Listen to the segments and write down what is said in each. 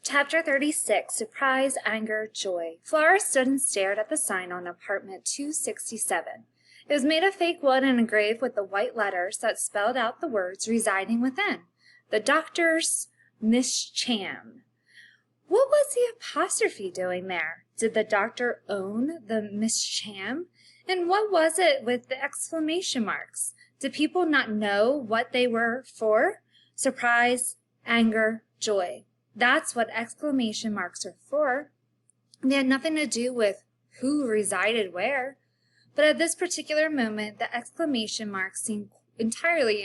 Chapter 36, Surprise, Anger, Joy. Flora stood and stared at the sign on apartment 267. It was made of fake wood and engraved with the white letters that spelled out the words residing within. The doctor's Miss Cham. What was the apostrophe doing there? Did the doctor own the Miss Cham? And what was it with the exclamation marks? Did people not know what they were for? Surprise, anger, joy. That's what exclamation marks are for. They had nothing to do with who resided where. But at this particular moment, the exclamation marks seemed entirely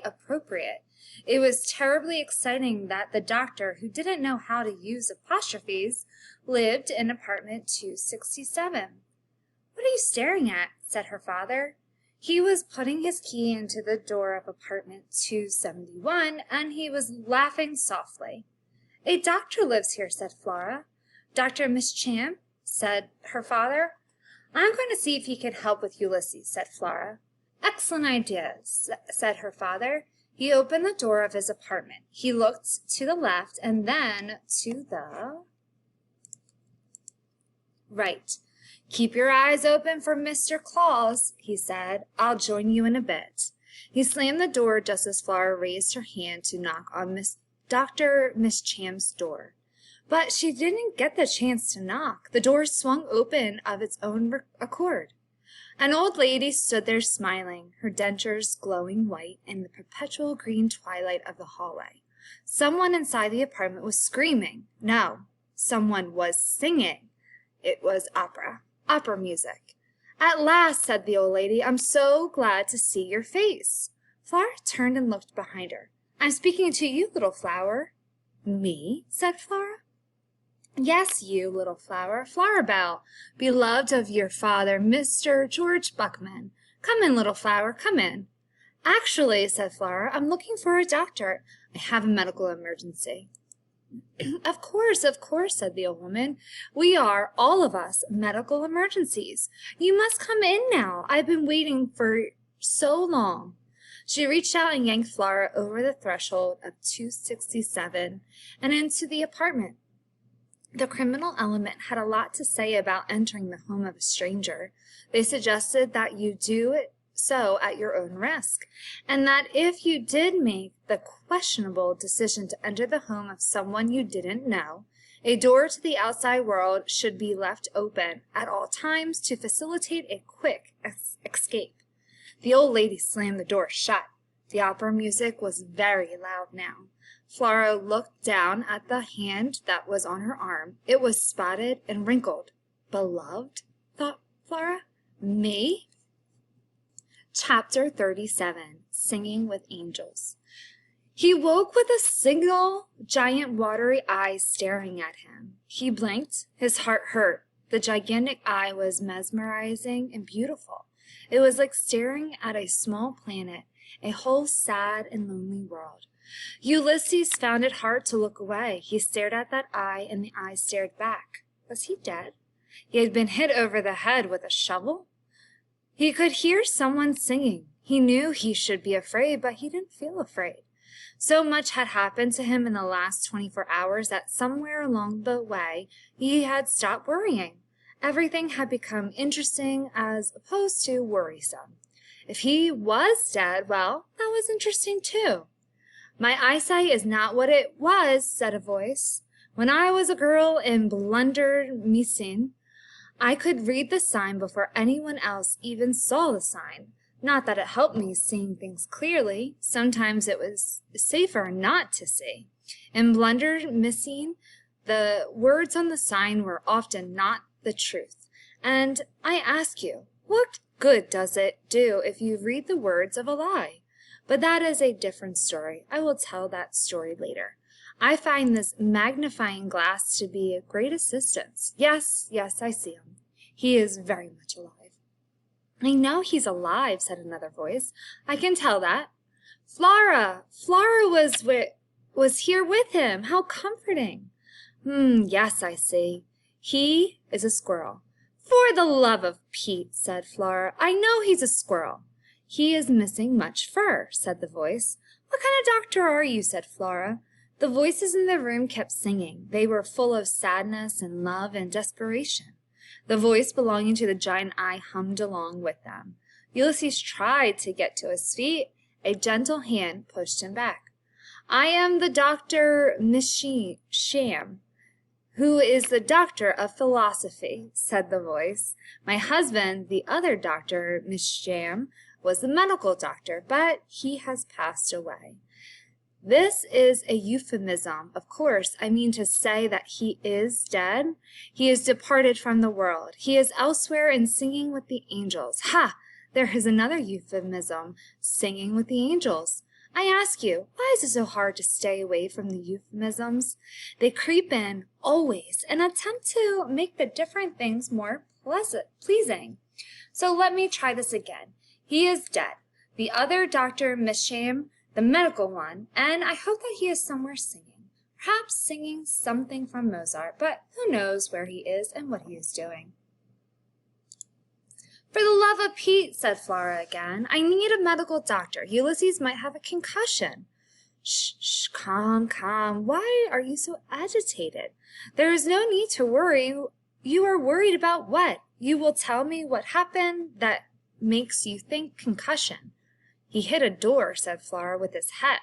appropriate. It was terribly exciting that the doctor, who didn't know how to use apostrophes, lived in apartment 267. "What are you staring at?" said her father. He was putting his key into the door of apartment 271, and he was laughing softly. "A doctor lives here," said Flora. "Dr. Miss Cham," said her father. "I'm going to see if he can help with Ulysses," said Flora. "Excellent idea," said her father. He opened the door of his apartment. He looked to the left and then to the right. "Keep your eyes open for Mr. Claus," he said. "I'll join you in a bit." He slammed the door just as Flora raised her hand to knock on Dr. Miss Cham's door. But she didn't get the chance to knock. The door swung open of its own accord. An old lady stood there smiling, her dentures glowing white in the perpetual green twilight of the hallway. Someone inside the apartment was screaming. No, someone was singing. It was opera music. "At last," said the old lady. "I'm so glad to see your face." Flora turned and looked behind her. "I'm speaking to you, little flower." "Me?" said Flora. "Yes, you, little flower. Flower Belle, beloved of your father, Mr. George Buckman. Come in, little flower, come in." "Actually," said Flora, "I'm looking for a doctor. I have a medical emergency." Of course, said the old woman. "We are, all of us, medical emergencies. You must come in now. I've been waiting for so long." She reached out and yanked Flora over the threshold of 267 and into the apartment. The criminal element had a lot to say about entering the home of a stranger. They suggested that you do it so at your own risk, and that if you did make the questionable decision to enter the home of someone you didn't know, a door to the outside world should be left open at all times to facilitate a quick escape. The old lady slammed the door shut. The opera music was very loud now. Flora looked down at the hand that was on her arm. It was spotted and wrinkled. "Beloved?" thought Flora. "Me?" Chapter 37, Singing with Angels. He woke with a single giant watery eye staring at him. He blinked. His heart hurt. The gigantic eye was mesmerizing and beautiful. It was like staring at a small planet, a whole sad and lonely world. Ulysses found it hard to look away. He stared at that eye, and the eye stared back. Was he dead? He had been hit over the head with a shovel? He could hear someone singing. He knew he should be afraid, but he didn't feel afraid. So much had happened to him in the last 24 hours that somewhere along the way he had stopped worrying. Everything had become interesting as opposed to worrisome. If he was dead, well, that was interesting too. "My eyesight is not what it was," said a voice. "When I was a girl in Unremitting, I could read the sign before anyone else even saw the sign. Not that it helped me seeing things clearly. Sometimes it was safer not to see. In Unremitting, the words on the sign were often not the truth. And I ask you, what good does it do if you read the words of a lie? But that is a different story. I will tell that story later. I find this magnifying glass to be a great assistance. Yes, I see him. He is very much alive." "I know he's alive," said another voice. "I can tell that." Flora was here with him. How comforting." Yes, I see. He is a squirrel." "For the love of Pete," said Flora. "I know he's a squirrel." "He is missing much fur," said the voice. "What kind of doctor are you?" said Flora. The voices in the room kept singing. They were full of sadness and love and desperation. The voice belonging to the giant eye hummed along with them. Ulysses tried to get to his feet. A gentle hand pushed him back. I am the Dr. Misham, who is the doctor of philosophy, said the voice. My husband, the other Dr. Misham, was the medical doctor, but he has passed away. This is a euphemism. Of course, I mean to say that he is dead. He is departed from the world. He is elsewhere and singing with the angels. Ha! There is another euphemism, singing with the angels. I ask you, why is it so hard to stay away from the euphemisms? They creep in always and attempt to make the different things more pleasing. So let me try this again. He is dead. The other Dr. Misham, the medical one, and I hope that he is somewhere singing. Perhaps singing something from Mozart, but who knows where he is and what he is doing. For the love of Pete, said Flora again, I need a medical doctor. Ulysses might have a concussion. Shh, calm. Why are you so agitated? There is no need to worry. You are worried about what? You will tell me what happened that makes you think concussion. He hit a door, said Flora with his head.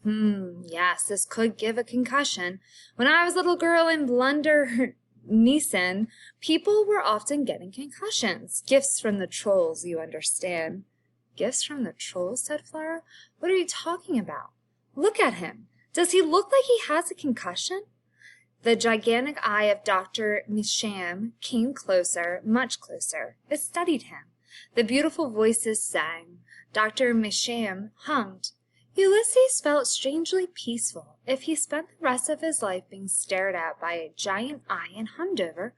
Yes, this could give a concussion. When I was a little girl in Blunder Neeson, people were often getting concussions. Gifts from the trolls, you understand. Gifts from the trolls, said Flora. What are you talking about? Look at him. Does he look like he has a concussion? The gigantic eye of Dr. Misham came closer, much closer. It studied him. The beautiful voices sang. Dr. Misham hummed. Ulysses felt strangely peaceful. If he spent the rest of his life being stared at by a giant eye and hummed over,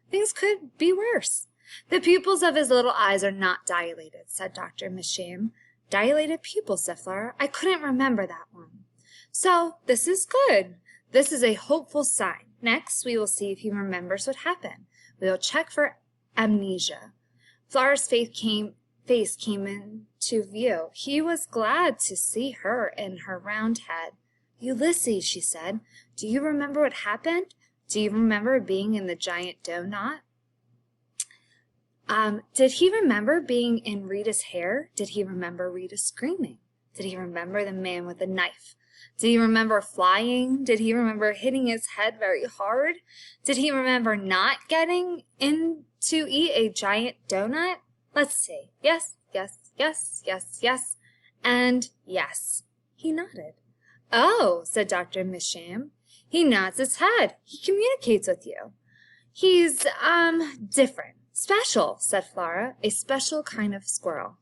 things could be worse. The pupils of his little eyes are not dilated, said Dr. Misham. Dilated pupils, said Flora. I couldn't remember that one. So, this is good. This is a hopeful sign. Next, we will see if he remembers what happened. We will check for amnesia. Flora's face came into view. He was glad to see her in her round head. Ulysses, she said, do you remember what happened? Do you remember being in the giant donut? Did he remember being in Rita's hair? Did he remember Rita screaming? Did he remember the man with the knife? Did he remember flying? Did he remember hitting his head very hard? Did he remember not getting in to eat a giant donut? Let's see. Yes, and yes. He nodded. Oh, said Dr. Misham. He nods his head. He communicates with you. He's, different. Special, said Flora. A special kind of squirrel.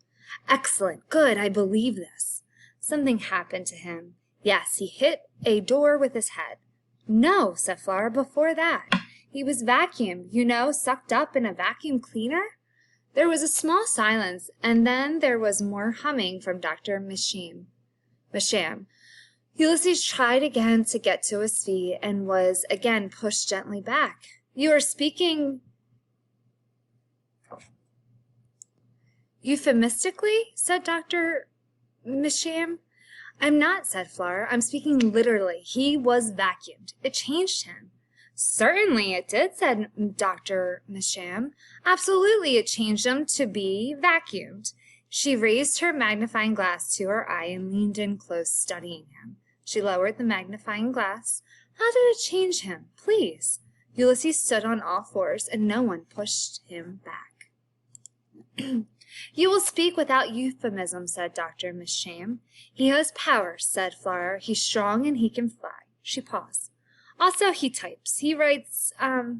Excellent. Good. I believe this. Something happened to him. Yes, he hit a door with his head. No, said Flora, before that. He was vacuumed, sucked up in a vacuum cleaner. There was a small silence, and then there was more humming from Dr. Misham. Ulysses tried again to get to his feet and was again pushed gently back. You are speaking euphemistically, said Dr. Misham. I'm not, said Flora. I'm speaking literally. He was vacuumed. It changed him. Certainly it did, said Dr. Misham. Absolutely it changed him to be vacuumed. She raised her magnifying glass to her eye and leaned in close, studying him. She lowered the magnifying glass. How did it change him? Please. Ulysses stood on all fours, and no one pushed him back. You will speak without euphemism, said Dr. Misham. He has powers, said Flora. He's strong and he can fly. She paused. Also, he types. He writes,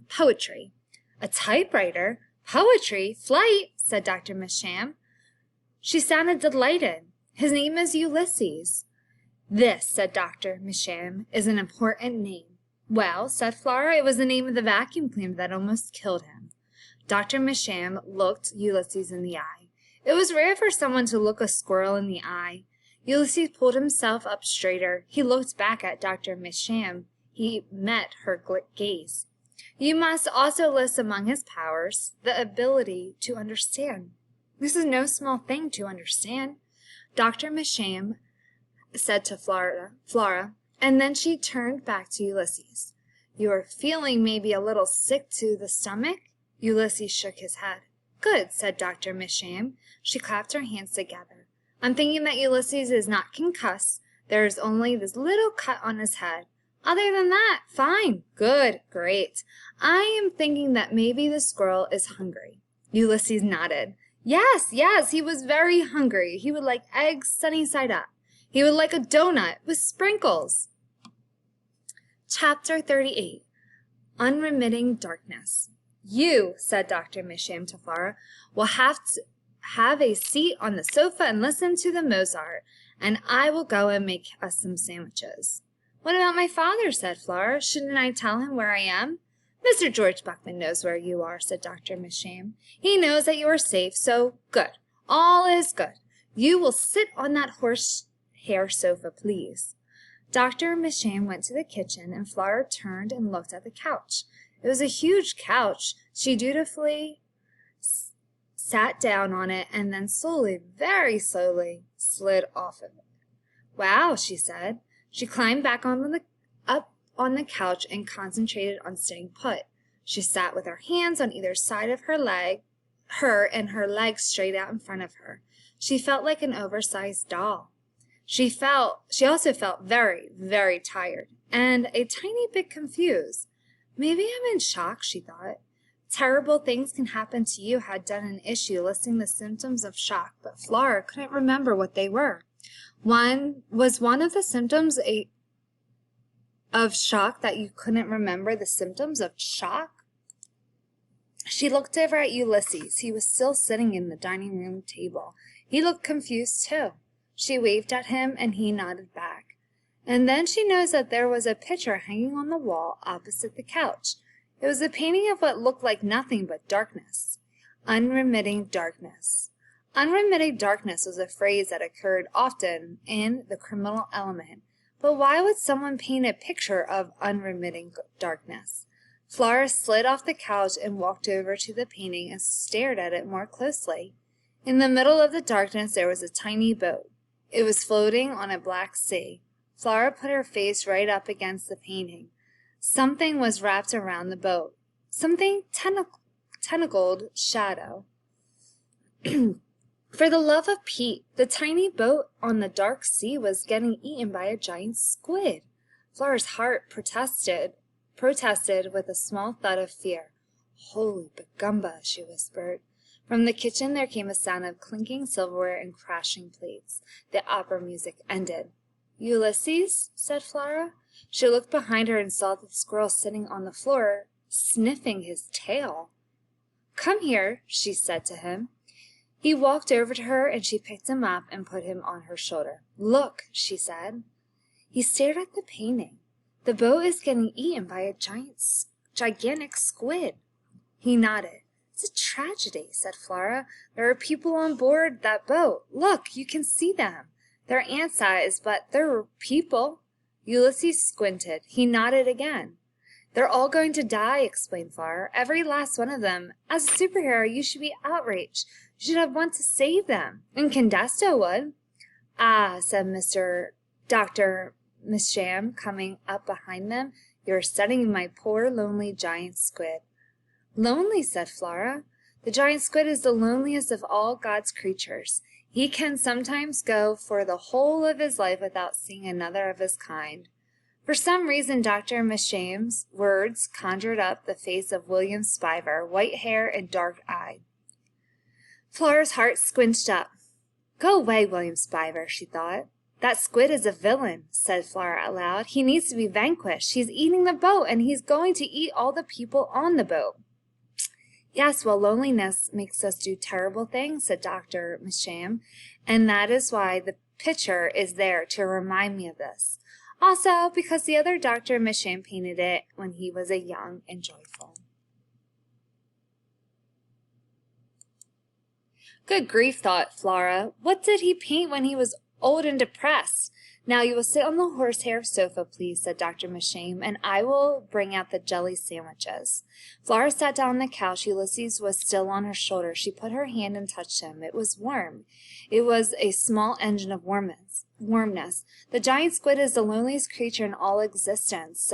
poetry. A typewriter? Poetry? Flight, said Dr. Misham. She sounded delighted. His name is Ulysses. This, said Dr. Misham, is an important name. Well, said Flora, it was the name of the vacuum cleaner that almost killed him. Dr. Misham looked Ulysses in the eye. It was rare for someone to look a squirrel in the eye. Ulysses pulled himself up straighter. He looked back at Dr. Misham. He met her gaze. You must also list among his powers the ability to understand. This is no small thing to understand. Dr. Misham said to Flora, And then she turned back to Ulysses. You are feeling maybe a little sick to the stomach? Ulysses shook his head. Good, said Dr. Misham. She clapped her hands together. I'm thinking that Ulysses is not concussed. There is only this little cut on his head. Other than that, fine. Good, great. I am thinking that maybe the squirrel is hungry. Ulysses nodded. Yes, he was very hungry. He would like eggs sunny side up. He would like a donut with sprinkles. Chapter 38. Unremitting Darkness. You, said Dr. Misham to Flora, will have to have a seat on the sofa and listen to the Mozart, and I will go and make us some sandwiches. What about my father, said Flora. Shouldn't I tell him where I am? Mr. George Buckman knows where you are, said Dr. Misham. He knows that you are safe, so good. All is good. You will sit on that horsehair sofa, please. Dr. Misham went to the kitchen, and Flora turned and looked at the couch. It was a huge couch. She dutifully sat down on it and then slowly, very slowly, slid off of it. Wow, she said. She climbed back up on the couch and concentrated on staying put. She sat with her hands on either side of her and her legs straight out in front of her. She felt like an oversized doll. She also felt very, very tired and a tiny bit confused. Maybe I'm in shock, she thought. Terrible things can happen to you had done an issue listing the symptoms of shock, but Flora couldn't remember what they were. One of the symptoms of shock that you couldn't remember the symptoms of shock? She looked over at Ulysses. He was still sitting in the dining room table. He looked confused too. She waved at him and he nodded back. And then she noticed that there was a picture hanging on the wall opposite the couch. It was a painting of what looked like nothing but darkness. Unremitting darkness. Unremitting darkness was a phrase that occurred often in the criminal element. But why would someone paint a picture of unremitting darkness? Flora slid off the couch and walked over to the painting and stared at it more closely. In the middle of the darkness there was a tiny boat. It was floating on a black sea. Flora put her face right up against the painting. Something was wrapped around the boat. Something tentacled shadow. For the love of Pete, the tiny boat on the dark sea was getting eaten by a giant squid. Flora's heart protested with a small thud of fear. Holy bagumba, she whispered. From the kitchen there came a sound of clinking silverware and crashing plates. The opera music ended. Ulysses, said Flora. She looked behind her and saw the squirrel sitting on the floor, sniffing his tail. Come here, she said to him. He walked over to her and she picked him up and put him on her shoulder. Look, she said. He stared at the painting. The boat is getting eaten by a gigantic squid. He nodded. It's a tragedy, said Flora. There are people on board that boat. Look, you can see them. They're ant-sized, but they're people. Ulysses squinted. He nodded again. They're all going to die, explained Flora. Every last one of them. As a superhero, you should be outraged. You should have one to save them. And Candesto would. Ah, said Dr. Misham, coming up behind them. You're studying my poor, lonely giant squid. Lonely, said Flora. The giant squid is the loneliest of all God's creatures. He can sometimes go for the whole of his life without seeing another of his kind. For some reason, Dr. Misham's words conjured up the face of William Spiver, white hair and dark-eyed. Flora's heart squinched up. Go away, William Spiver, she thought. That squid is a villain, said Flora out loud. He needs to be vanquished. He's eating the boat, and he's going to eat all the people on the boat. Yes, well, loneliness makes us do terrible things, said Dr. Misham, and that is why the picture is there to remind me of this. Also, because the other Dr. Misham painted it when he was a young and joyful. Good grief, thought Flora. What did he paint when he was old and depressed? Now you will sit on the horsehair sofa, please, said Dr. Misham, and I will bring out the jelly sandwiches. Flora sat down on the couch. Ulysses was still on her shoulder. She put her hand and touched him. It was warm. It was a small engine of warmth. warmness. The giant squid is the loneliest creature in all existence,